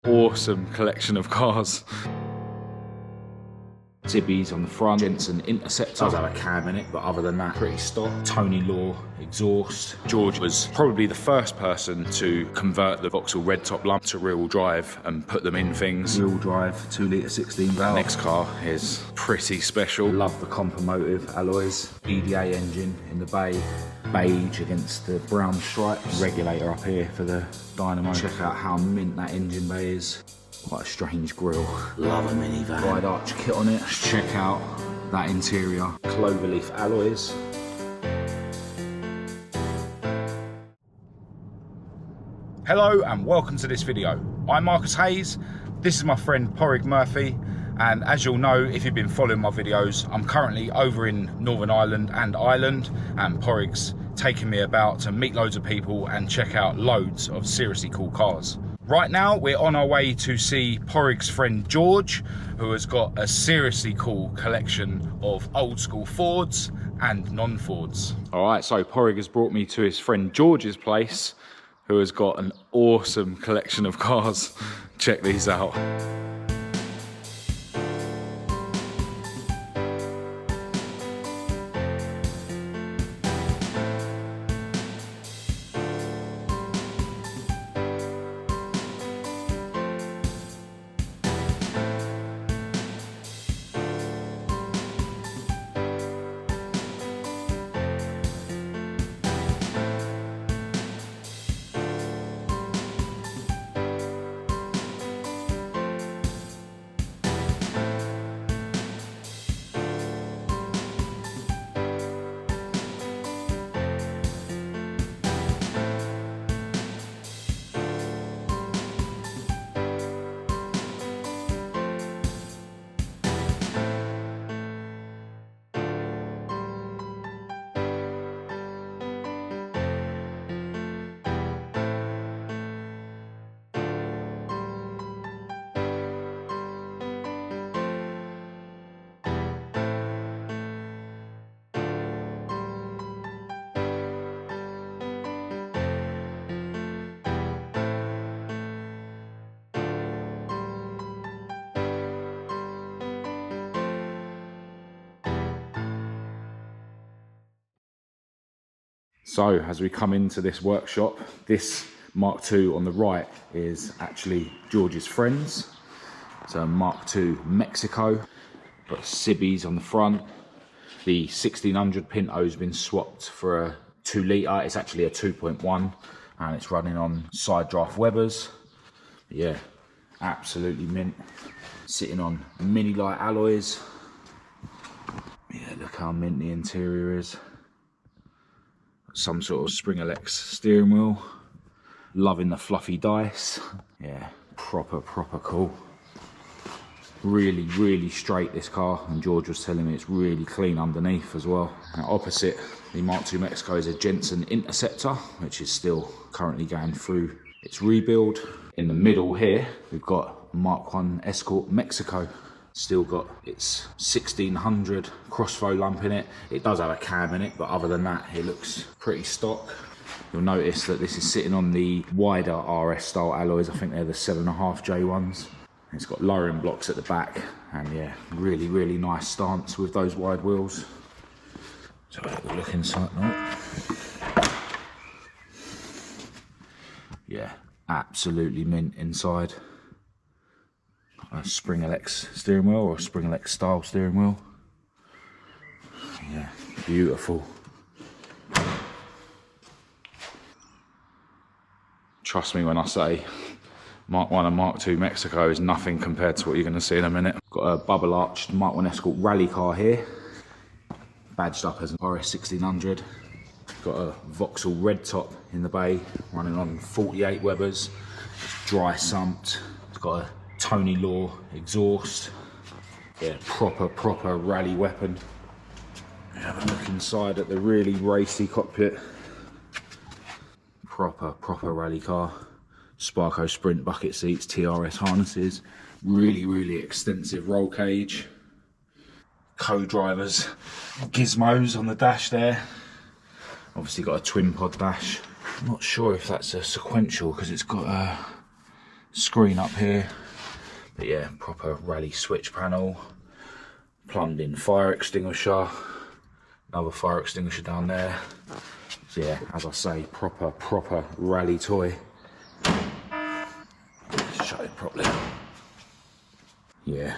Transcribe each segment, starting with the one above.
awesome collection of cars. Tibbies on the front, Jensen Interceptor. Does have a cab in it, but other than that, pretty stock. Tony Law exhaust. George was probably the first person to convert the Vauxhall red top lump to rear-wheel drive and put them in things. Rear-wheel drive, 2 litre 16 valve. Next car is pretty special. Love the Compa Motive alloys. EDA engine in the bay. Beige against the brown stripes. Regulator up here for the dynamo. Check out how mint that engine bay is. Quite a strange grille. Love a minivan. Wide arch kit on it. Let's check out that interior. Cloverleaf alloys. Hello and welcome to this video. I'm Marcus Hayes. This is my friend Porrig Murphy. And as you'll know, if you've been following my videos, I'm currently over in Northern Ireland and Ireland, and Porrig's taking me about to meet loads of people and check out loads of seriously cool cars. Right now, we're on our way to see Porrig's friend George, who has got a seriously cool collection of old school Fords and non-Fords. All right, so Porrig has brought me to his friend George's place, who has got an awesome collection of cars. Check these out. So as we come into this workshop, this Mark II on the right is actually George's friend's. So Mark II Mexico, got Sibbies on the front. The 1600 Pinto has been swapped for a 2 litre. It's actually a 2.1 and it's running on side draft Webers. Yeah, absolutely mint. Sitting on mini light alloys. Yeah, look how mint the interior is. Some sort of Spring-Alex steering wheel. Loving the fluffy dice. Yeah, proper cool. Really straight, this car, and George was telling me it's really clean underneath as well. Now, opposite the Mark II Mexico is a Jensen Interceptor, which is still currently going through its rebuild. In the middle here, we've got Mark I Escort Mexico. Still got its 1600 crossflow lump in it. It does have a cab in it, but other than that, it looks pretty stock. You'll notice that this is sitting on the wider RS style alloys. I think they're the 7.5J ones. It's got lowering blocks at the back, and yeah, really nice stance with those wide wheels. So have a look inside now. Yeah, absolutely mint inside. A Spring-Alex steering wheel, or a Spring-Alex style steering wheel. Yeah, beautiful. Trust me when I say Mark I and Mark II Mexico is nothing compared to what you're going to see in a minute. Got a bubble arched Mark I Escort rally car here, badged up as an RS 1600. Got a Vauxhall red top in the bay, running on 48 Webers. It's dry sumped. It's got a Tony Law exhaust. Yeah, proper rally weapon. Have a look inside at the really racy cockpit. Proper rally car. Sparco Sprint bucket seats, TRS harnesses. Really extensive roll cage. Co-drivers gizmos on the dash there. Obviously got a twin pod dash. I'm not sure if that's a sequential because it's got screen up here. But yeah, proper rally switch panel, plumbed in fire extinguisher, another fire extinguisher down there. So yeah, as I say, proper rally toy. Shut it properly. Yeah,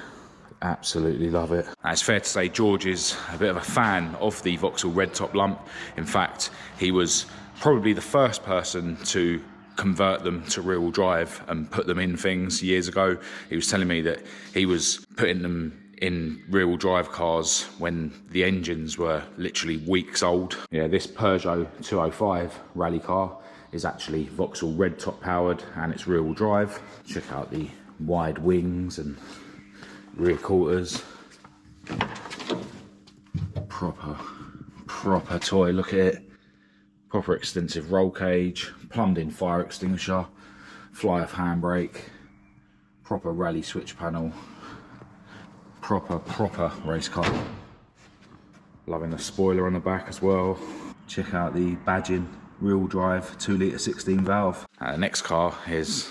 absolutely love it. And it's fair to say George is a bit of a fan of the Vauxhall red top lump. In fact, he was probably the first person to convert them to rear-wheel drive and put them in things years ago. He was telling me that he was putting them in rear-wheel drive cars when the engines were literally weeks old. Yeah, this Peugeot 205 rally car is actually Vauxhall red top powered and it's rear-wheel drive. Check out the wide wings and rear quarters. Proper toy, look at it. Proper extensive roll cage, plumbed in fire extinguisher, fly-off handbrake, proper rally switch panel. Proper race car. Loving the spoiler on the back as well. Check out the badging, rear-wheel drive, 2 litre 16 valve. The next car is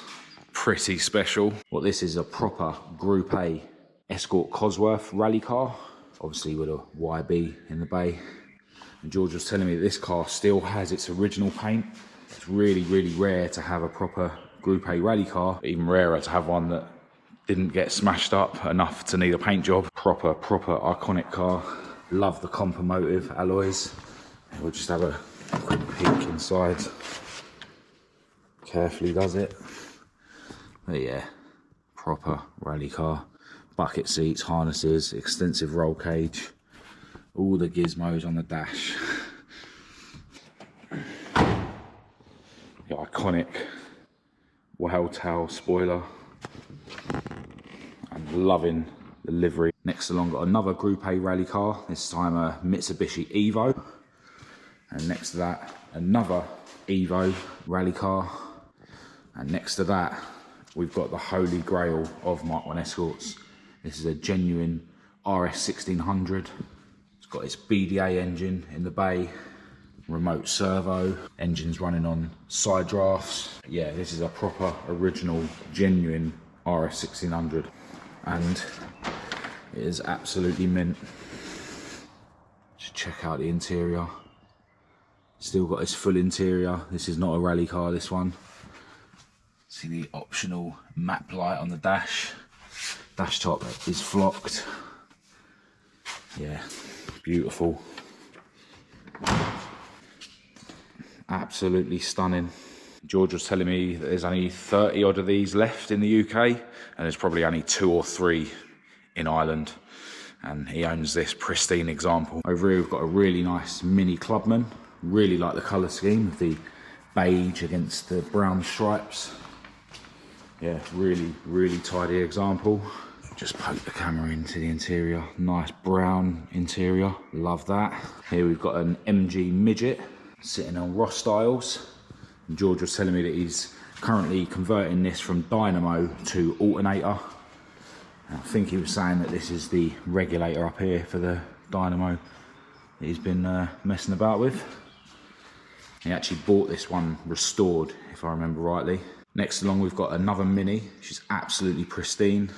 pretty special. Well, this is a proper Group A Escort Cosworth rally car, obviously with a YB in the bay. And George was telling me that this car still has its original paint. It's really rare to have a proper Group A rally car, but even rarer to have one that didn't get smashed up enough to need a paint job. Proper iconic car. Love the Compa Motive alloys. We'll just have a quick peek inside. Carefully does it. But yeah, proper rally car. Bucket seats, harnesses, extensive roll cage. All the gizmos on the dash. The iconic whale tail spoiler. I'm loving the livery. Next along, got another Group A rally car, this time a Mitsubishi Evo. And next to that, another Evo rally car. And next to that, we've got the holy grail of Mark 1 Escorts. This is a genuine RS 1600. It's got its BDA engine in the bay, remote servo, engines running on side drafts. Yeah, this is a proper, original, genuine RS 1600. And it is absolutely mint. Just check out the interior. Still got its full interior. This is not a rally car, this one. See the optional map light on the dash. Dash top is flocked. Yeah, beautiful. Absolutely stunning. George was telling me that there's only 30 odd of these left in the UK, and there's probably only 2 or 3 in Ireland. And he owns this pristine example. Over here we've got a really nice mini Clubman. Really like the colour scheme of the beige against the brown stripes. Yeah, really tidy example. Just poke the camera into the interior. Nice brown interior, love that. Here we've got an MG Midget sitting on Ross styles. And George was telling me that he's currently converting this from dynamo to alternator. And I think he was saying that this is the regulator up here for the dynamo that he's been messing about with. He actually bought this one restored, if I remember rightly. Next along we've got another Mini, she's absolutely pristine.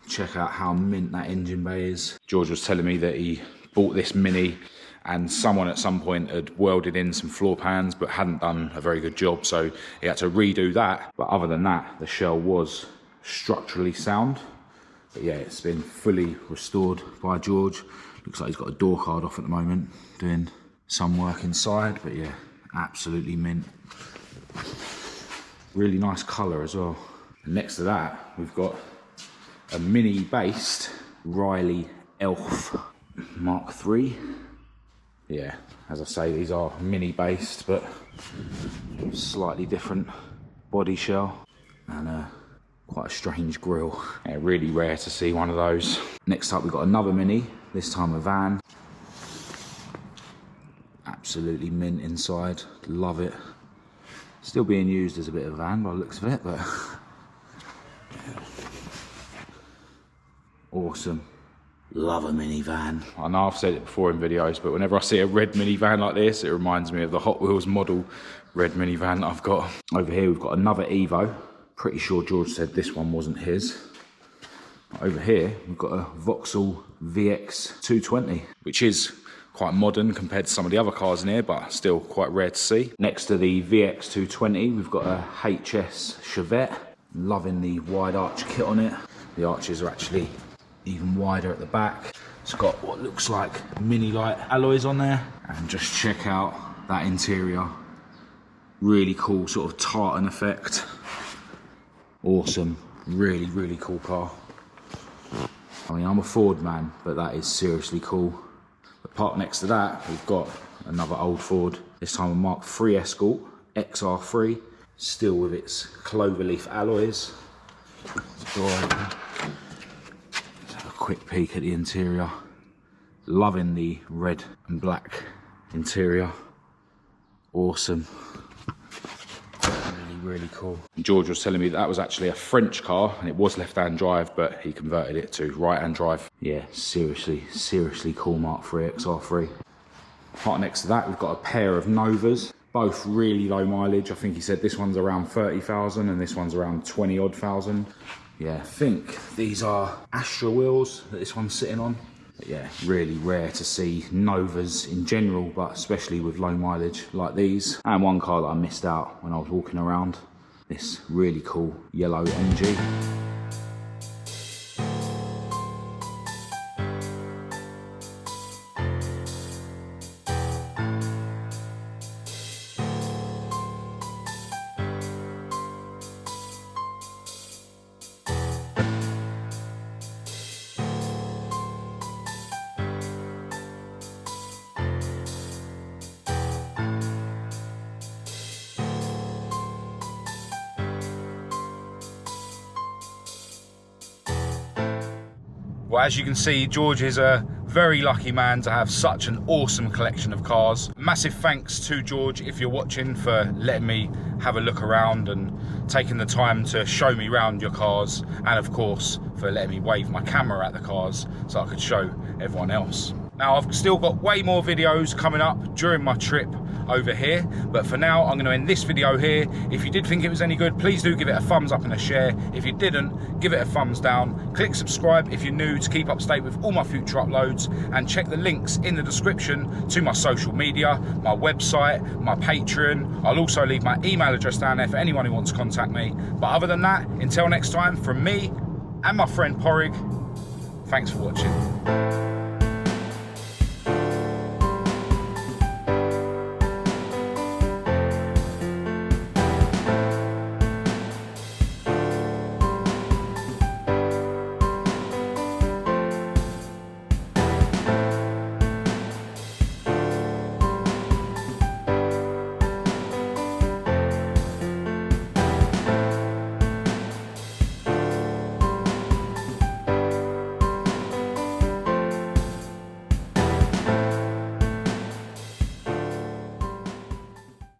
Check out how mint that engine bay is. George was telling me that he bought this Mini and someone at some point had welded in some floor pans but hadn't done a very good job, so he had to redo that. But other than that, the shell was structurally sound. But yeah, it's been fully restored by George. Looks like he's got a door card off at the moment, doing some work inside, but yeah, absolutely mint. Really nice colour as well. And next to that, we've got a mini-based Riley Elf Mark III. Yeah, as I say, these are mini-based, but slightly different body shell and quite a strange grille. Yeah, really rare to see one of those. Next up, we've got another Mini, this time a van. Absolutely mint inside, love it. Still being used as a bit of a van by the looks of it, but yeah. Awesome. Love a minivan. I know I've said it before in videos, but whenever I see a red minivan like this, it reminds me of the Hot Wheels model red minivan that I've got. Over here we've got another Evo. Pretty sure George said this one wasn't his. Over here, we've got a Vauxhall VX 220, which is quite modern compared to some of the other cars in here, but still quite rare to see. Next to the VX 220, we've got a HS Chevette. Loving the wide arch kit on it. The arches are actually even wider at the back. It's got what looks like mini light alloys on there. And just check out that interior. Really cool sort of tartan effect. Awesome, really, really cool car. I mean, I'm a Ford man, but that is seriously cool. The part next to that, we've got another old Ford, this time a Mark III Escort, XR3, still with its cloverleaf alloys. Door open. Let's have a quick peek at the interior. Loving the red and black interior. Awesome. Really cool. George was telling me that was actually a French car and it was left-hand drive, but he converted it to right-hand drive. Yeah, seriously cool Mark III XR3. Right next to that, we've got a pair of Novas, both really low mileage. I think he said this one's around 30,000 and this one's around 20 odd thousand. Yeah, I think these are Astra wheels that this one's sitting on. But yeah, really rare to see Novas in general, but especially with low mileage like these. And one car that I missed out when I was walking around, this really cool yellow MG. Well, as you can see, George is a very lucky man to have such an awesome collection of cars. Massive thanks to George, if you're watching, for letting me have a look around and taking the time to show me around your cars, and of course for letting me wave my camera at the cars so I could show everyone else. Now, I've still got way more videos coming up during my trip over here, but for now I'm going to end this video here. If you did think it was any good, please do give it a thumbs up and a share. If you didn't, give it a thumbs down. Click subscribe if you're new to keep up to date with all my future uploads, and check the links in the description to my social media, my website, my Patreon. I'll also leave my email address down there for anyone who wants to contact me. But other than that, until next time, from me and my friend Porrig, thanks for watching.